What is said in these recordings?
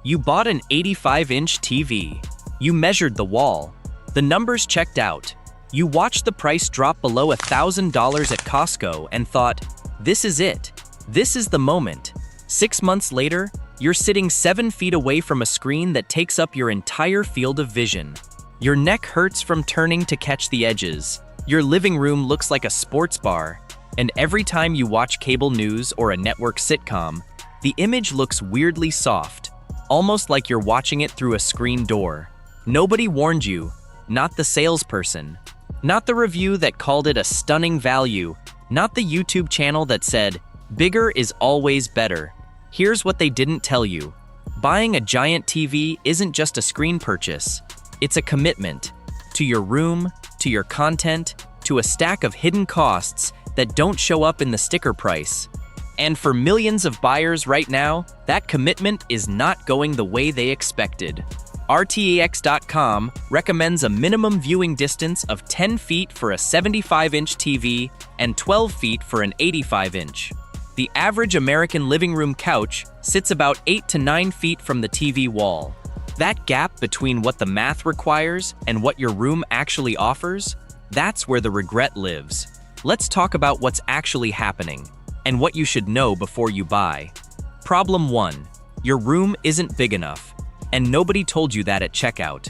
You bought an 85-inch TV. You measured the wall. The numbers checked out. You watched the price drop below $1,000 at Costco and thought, this is it. This is the moment. 6 months later, you're sitting 7 feet away from a screen that takes up your entire field of vision. Your neck hurts from turning to catch the edges. Your living room looks like a sports bar. And every time you watch cable news or a network sitcom, the image looks weirdly soft, almost like you're watching it through a screen door. Nobody warned you, not the salesperson, not the review that called it a stunning value, not the YouTube channel that said, bigger is always better. Here's what they didn't tell you. Buying a giant TV isn't just a screen purchase. It's a commitment to your room, to your content, to a stack of hidden costs that don't show up in the sticker price. And for millions of buyers right now, that commitment is not going the way they expected. RTX.com recommends a minimum viewing distance of 10 feet for a 75-inch TV and 12 feet for an 85-inch. The average American living room couch sits about 8 to 9 feet from the TV wall. That gap between what the math requires and what your room actually offers, that's where the regret lives. Let's talk about what's actually happening and what you should know before you buy. Problem 1. Your room isn't big enough, and nobody told you that at checkout.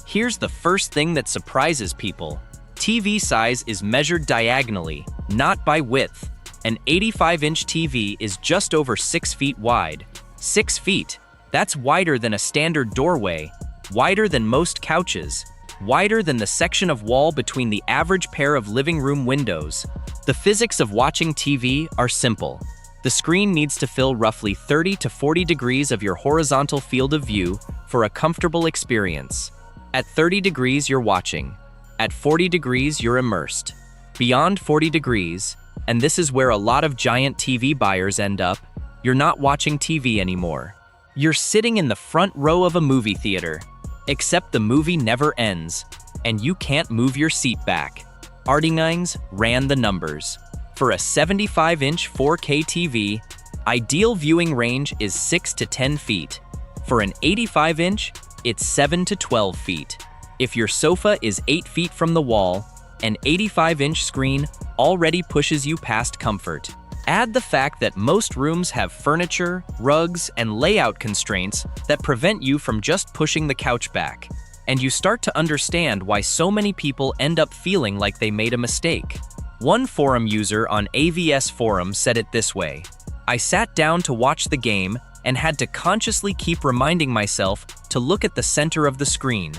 Here's the first thing that surprises people. TV size is measured diagonally, not by width. An 85-inch TV is just over 6 feet wide. 6 feet. That's wider than a standard doorway, wider than most couches, wider than the section of wall between the average pair of living room windows. The physics of watching TV are simple. The screen needs to fill roughly 30 to 40 degrees of your horizontal field of view for a comfortable experience. At 30 degrees, you're watching. At 40 degrees, you're immersed. Beyond 40 degrees, and this is where a lot of giant TV buyers end up, you're not watching TV anymore. You're sitting in the front row of a movie theater, except the movie never ends, and you can't move your seat back. Artingines ran the numbers. For a 75-inch 4K TV, ideal viewing range is 6 to 10 feet. For an 85-inch, it's 7 to 12 feet. If your sofa is 8 feet from the wall, an 85-inch screen already pushes you past comfort. Add the fact that most rooms have furniture, rugs, and layout constraints that prevent you from just pushing the couch back, and you start to understand why so many people end up feeling like they made a mistake. One forum user on AVS Forum said it this way: I sat down to watch the game and had to consciously keep reminding myself to look at the center of the screen.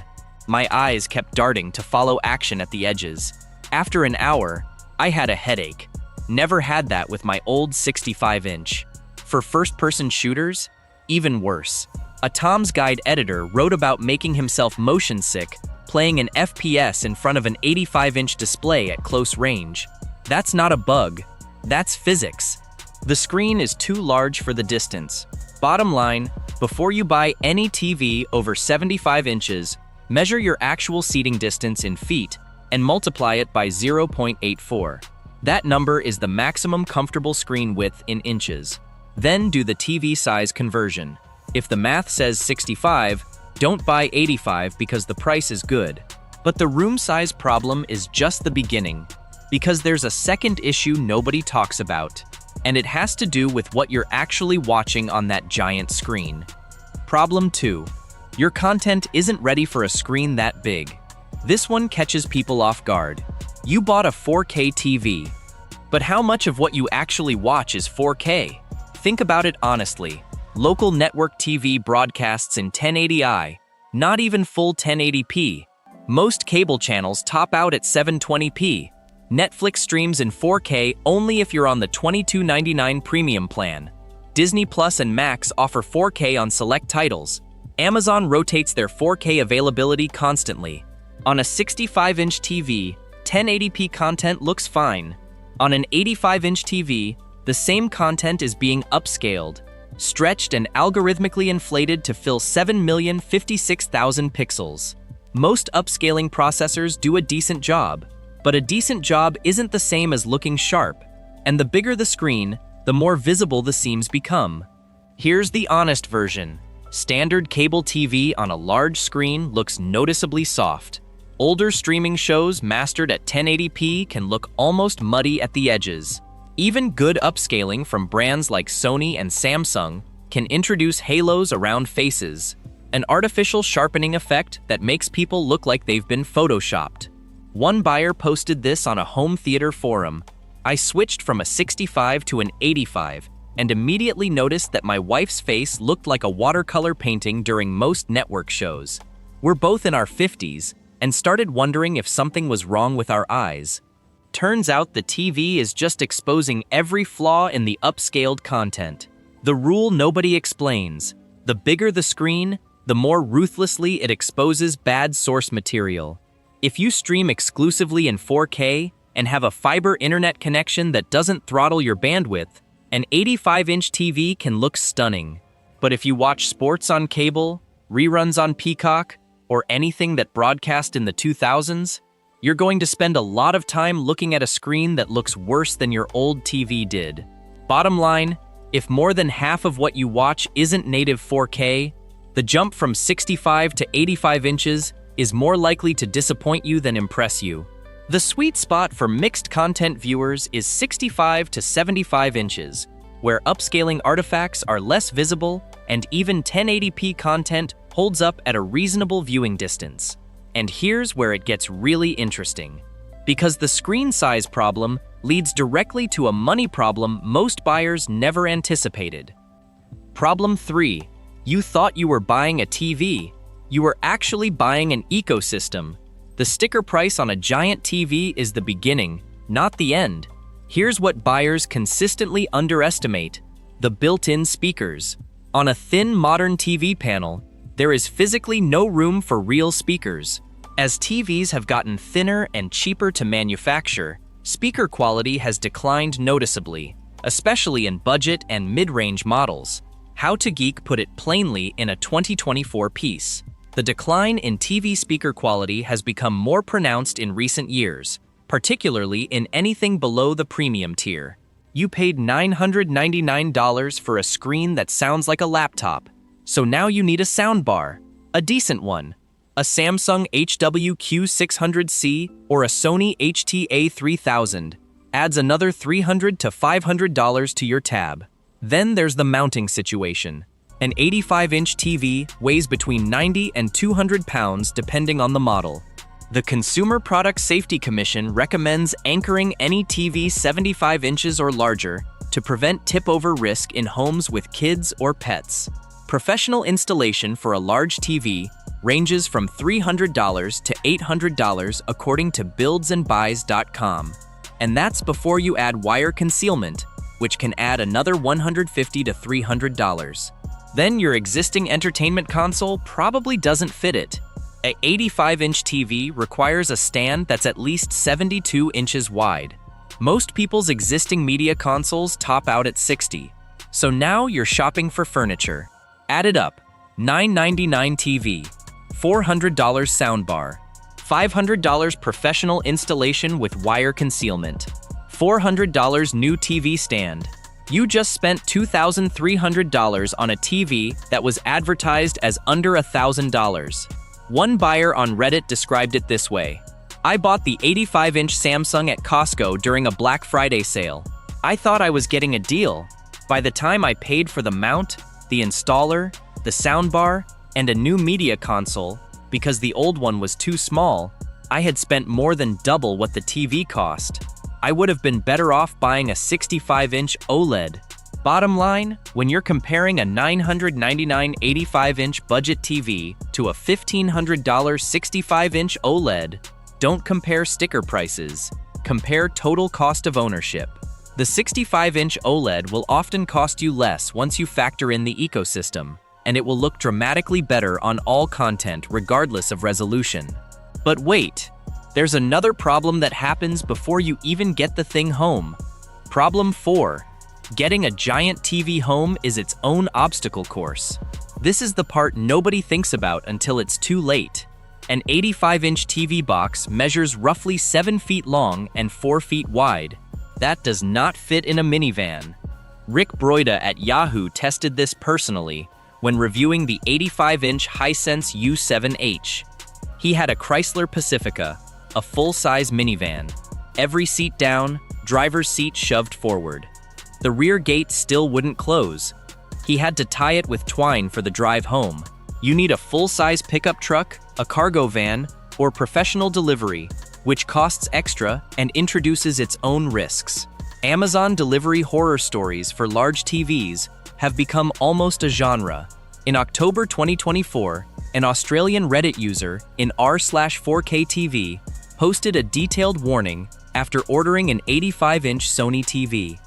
My eyes kept darting to follow action at the edges. After an hour, I had a headache. Never had that with my old 65-inch. For first-person shooters, even worse. A Tom's Guide editor wrote about making himself motion sick playing an FPS in front of an 85-inch display at close range. That's not a bug, that's physics. The screen is too large for the distance. Bottom line, before you buy any TV over 75 inches, measure your actual seating distance in feet and multiply it by 0.84. That number is the maximum comfortable screen width in inches. Then do the TV size conversion. If the math says 65, don't buy 85 because the price is good. But the room size problem is just the beginning, because there's a second issue nobody talks about, and it has to do with what you're actually watching on that giant screen. Problem 2. Your content isn't ready for a screen that big. This one catches people off guard. You bought a 4K TV, but how much of what you actually watch is 4K? Think about it honestly. Local network TV broadcasts in 1080i, not even full 1080p. Most cable channels top out at 720p. Netflix streams in 4K only if you're on the $22.99 premium plan. Disney Plus and Max offer 4K on select titles. Amazon rotates their 4K availability constantly. On a 65-inch TV, 1080p content looks fine. On an 85-inch TV, the same content is being upscaled, stretched and algorithmically inflated to fill 7,056,000 pixels. Most upscaling processors do a decent job, but a decent job isn't the same as looking sharp, and the bigger the screen, the more visible the seams become. Here's the honest version. Standard cable TV on a large screen looks noticeably soft. Older streaming shows mastered at 1080p can look almost muddy at the edges. Even good upscaling from brands like Sony and Samsung can introduce halos around faces, an artificial sharpening effect that makes people look like they've been photoshopped. One buyer posted this on a home theater forum. "I switched from a 65 to an 85 and immediately noticed that my wife's face looked like a watercolor painting during most network shows. We're both in our 50s and started wondering if something was wrong with our eyes." Turns out the TV is just exposing every flaw in the upscaled content. The rule nobody explains: the bigger the screen, the more ruthlessly it exposes bad source material. If you stream exclusively in 4K and have a fiber internet connection that doesn't throttle your bandwidth, an 85-inch TV can look stunning. But if you watch sports on cable, reruns on Peacock, or anything that broadcast in the 2000s, you're going to spend a lot of time looking at a screen that looks worse than your old TV did. Bottom line, if more than half of what you watch isn't native 4K, the jump from 65 to 85 inches is more likely to disappoint you than impress you. The sweet spot for mixed content viewers is 65 to 75 inches, where upscaling artifacts are less visible and even 1080p content holds up at a reasonable viewing distance. And here's where it gets really interesting. Because the screen size problem leads directly to a money problem most buyers never anticipated. Problem 3. You thought you were buying a TV. You were actually buying an ecosystem. The sticker price on a giant TV is the beginning, not the end. Here's what buyers consistently underestimate: the built-in speakers. On a thin modern TV panel, there is physically no room for real speakers. As TVs have gotten thinner and cheaper to manufacture, speaker quality has declined noticeably, especially in budget and mid-range models. How to Geek put it plainly in a 2024 piece. The decline in TV speaker quality has become more pronounced in recent years, particularly in anything below the premium tier. You paid $999 for a screen that sounds like a laptop, so now you need a soundbar, a decent one. A Samsung HWQ600C or a Sony HTA3000 adds another $300 to $500 to your tab. Then there's the mounting situation. An 85-inch TV weighs between 90 and 200 pounds depending on the model. The Consumer Product Safety Commission recommends anchoring any TV 75 inches or larger to prevent tip-over risk in homes with kids or pets. Professional installation for a large TV ranges from $300 to $800 according to buildsandbuys.com. And that's before you add wire concealment, which can add another $150 to $300. Then your existing entertainment console probably doesn't fit it. An 85-inch TV requires a stand that's at least 72 inches wide. Most people's existing media consoles top out at 60. So now you're shopping for furniture. Add it up: $999 TV, $400 soundbar, $500 professional installation with wire concealment, $400 new TV stand. You just spent $2,300 on a TV that was advertised as under $1,000. One buyer on Reddit described it this way: "I bought the 85-inch Samsung at Costco during a Black Friday sale. I thought I was getting a deal. By the time I paid for the mount, the installer, the soundbar, and a new media console, because the old one was too small, I had spent more than double what the TV cost. I would have been better off buying a 65-inch OLED." Bottom line, when you're comparing a $999 85-inch budget TV to a $1,500 65-inch OLED, don't compare sticker prices. Compare total cost of ownership. The 65-inch OLED will often cost you less once you factor in the ecosystem, and it will look dramatically better on all content regardless of resolution. But wait, there's another problem that happens before you even get the thing home. Problem 4. Getting a giant TV home is its own obstacle course. This is the part nobody thinks about until it's too late. An 85-inch TV box measures roughly 7 feet long and 4 feet wide. That does not fit in a minivan. Rick Broida at Yahoo tested this personally, when reviewing the 85-inch Hisense U7H. He had a Chrysler Pacifica, a full-size minivan. Every seat down, driver's seat shoved forward. The rear gate still wouldn't close. He had to tie it with twine for the drive home. You need a full-size pickup truck, a cargo van, or professional delivery, which costs extra and introduces its own risks. Amazon delivery horror stories for large TVs have become almost a genre. In October 2024, an Australian Reddit user in r/4K TV posted a detailed warning after ordering an 85-inch Sony TV.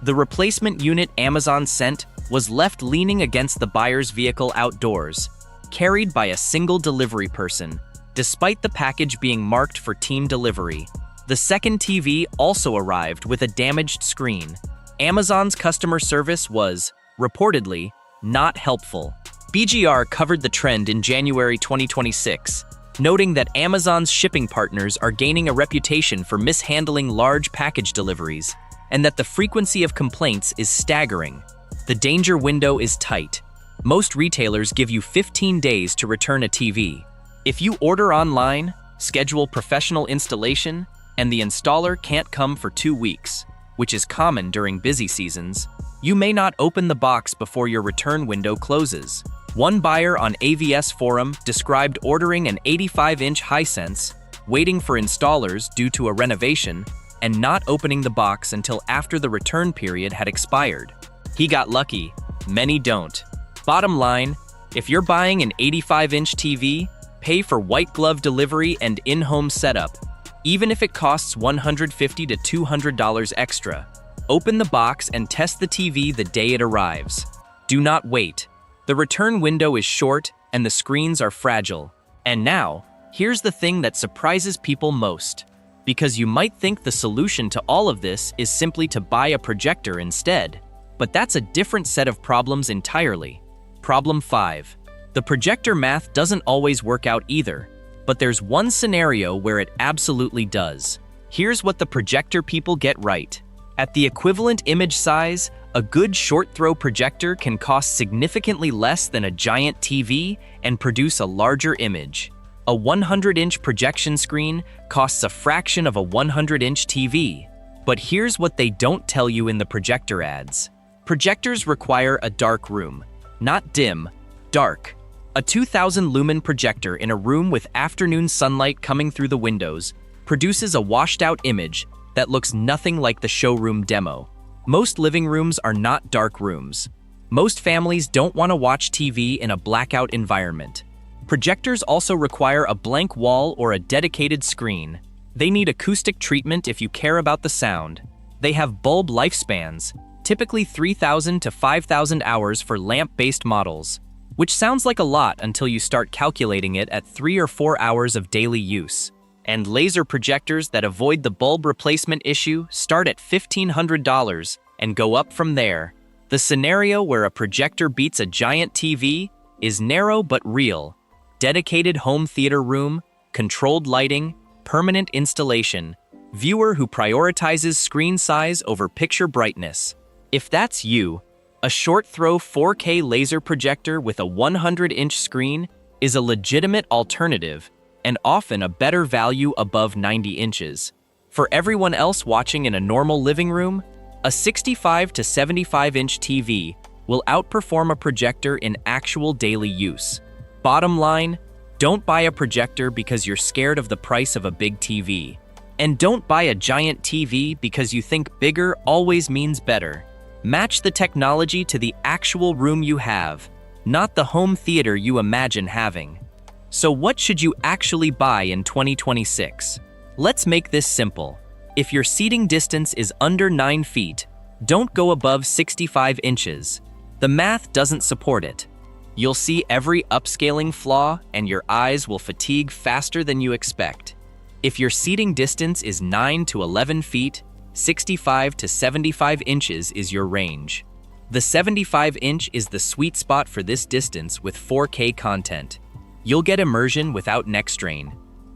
The replacement unit Amazon sent was left leaning against the buyer's vehicle outdoors, carried by a single delivery person, despite the package being marked for team delivery. The second TV also arrived with a damaged screen. Amazon's customer service was, reportedly, not helpful. BGR covered the trend in January 2026, noting that Amazon's shipping partners are gaining a reputation for mishandling large package deliveries, and that the frequency of complaints is staggering. The danger window is tight. Most retailers give you 15 days to return a TV. If you order online, schedule professional installation, and the installer can't come for 2 weeks, which is common during busy seasons, you may not open the box before your return window closes. One buyer on AVS forum described ordering an 85-inch Hisense, waiting for installers due to a renovation, and not opening the box until after the return period had expired. He got lucky. Many don't. Bottom line, if you're buying an 85-inch TV, pay for white glove delivery and in-home setup, even if it costs $150 to $200 extra. Open the box and test the TV the day it arrives. Do not wait. The return window is short and the screens are fragile. And now, here's the thing that surprises people most. Because you might think the solution to all of this is simply to buy a projector instead. But that's a different set of problems entirely. Problem 5. The projector math doesn't always work out either, but there's one scenario where it absolutely does. Here's what the projector people get right. At the equivalent image size, a good short-throw projector can cost significantly less than a giant TV and produce a larger image. A 100-inch projection screen costs a fraction of a 100-inch TV. But here's what they don't tell you in the projector ads. Projectors require a dark room. Not dim, dark. A 2,000 lumen projector in a room with afternoon sunlight coming through the windows produces a washed-out image that looks nothing like the showroom demo. Most living rooms are not dark rooms. Most families don't want to watch TV in a blackout environment. Projectors also require a blank wall or a dedicated screen. They need acoustic treatment if you care about the sound. They have bulb lifespans, typically 3,000 to 5,000 hours for lamp-based models, which sounds like a lot until you start calculating it at 3 or 4 hours of daily use. And laser projectors that avoid the bulb replacement issue start at $1,500 and go up from there. The scenario where a projector beats a giant TV is narrow but real. Dedicated home theater room, controlled lighting, permanent installation, viewer who prioritizes screen size over picture brightness. If that's you, a short-throw 4K laser projector with a 100-inch screen is a legitimate alternative and often a better value above 90 inches. For everyone else watching in a normal living room, a 65 to 75-inch TV will outperform a projector in actual daily use. Bottom line, don't buy a projector because you're scared of the price of a big TV. And don't buy a giant TV because you think bigger always means better. Match the technology to the actual room you have, not the home theater you imagine having. So what should you actually buy in 2026? Let's make this simple. If your seating distance is under 9 feet, don't go above 65 inches. The math doesn't support it. You'll see every upscaling flaw and your eyes will fatigue faster than you expect. If your seating distance is 9 to 11 feet, 65 to 75 inches is your range. The 75-inch is the sweet spot for this distance with 4K content. You'll get immersion without neck strain.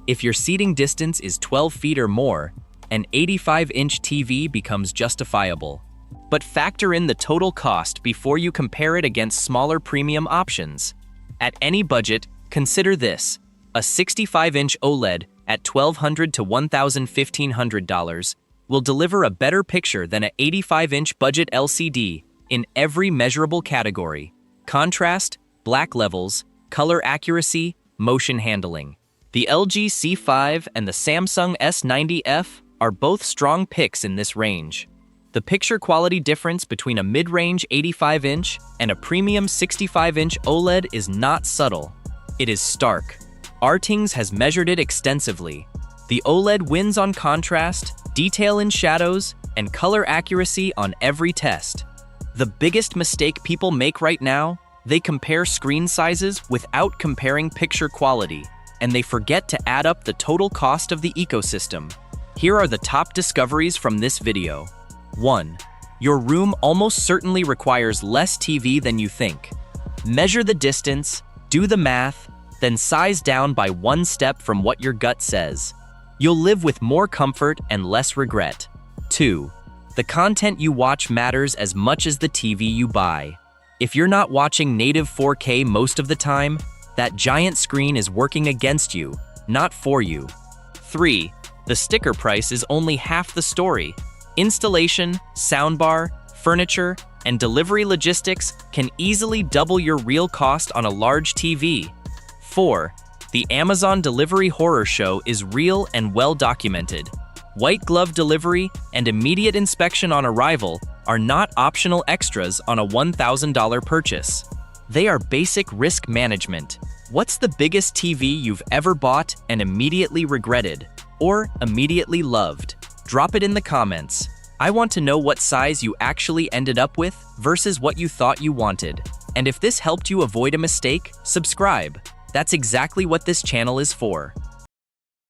If your seating distance is 12 feet or more, an 85-inch TV becomes justifiable. But factor in the total cost before you compare it against smaller premium options. At any budget, consider this: a 65-inch OLED at $1,200 to $1,500 will deliver a better picture than an 85-inch budget LCD in every measurable category: contrast, black levels, color accuracy, motion handling. The LG C5 and the Samsung S90F are both strong picks in this range. The picture quality difference between a mid-range 85-inch and a premium 65-inch OLED is not subtle. It is stark. Artings has measured it extensively. The OLED wins on contrast, detail in shadows, and color accuracy on every test. The biggest mistake people make right now: they compare screen sizes without comparing picture quality, and they forget to add up the total cost of the ecosystem. Here are the top discoveries from this video. 1. Your room almost certainly requires less TV than you think. Measure the distance, do the math, then size down by one step from what your gut says. You'll live with more comfort and less regret. 2. The content you watch matters as much as the TV you buy. If you're not watching native 4K most of the time, that giant screen is working against you, not for you. 3. The sticker price is only half the story. Installation, soundbar, furniture, and delivery logistics can easily double your real cost on a large TV. 4. The Amazon delivery horror show is real and well documented. White glove delivery and immediate inspection on arrival are not optional extras on a $1,000 purchase. They are basic risk management. What's the biggest TV you've ever bought and immediately regretted, or immediately loved? Drop it in the comments. I want to know what size you actually ended up with versus what you thought you wanted. And if this helped you avoid a mistake, subscribe. That's exactly what this channel is for.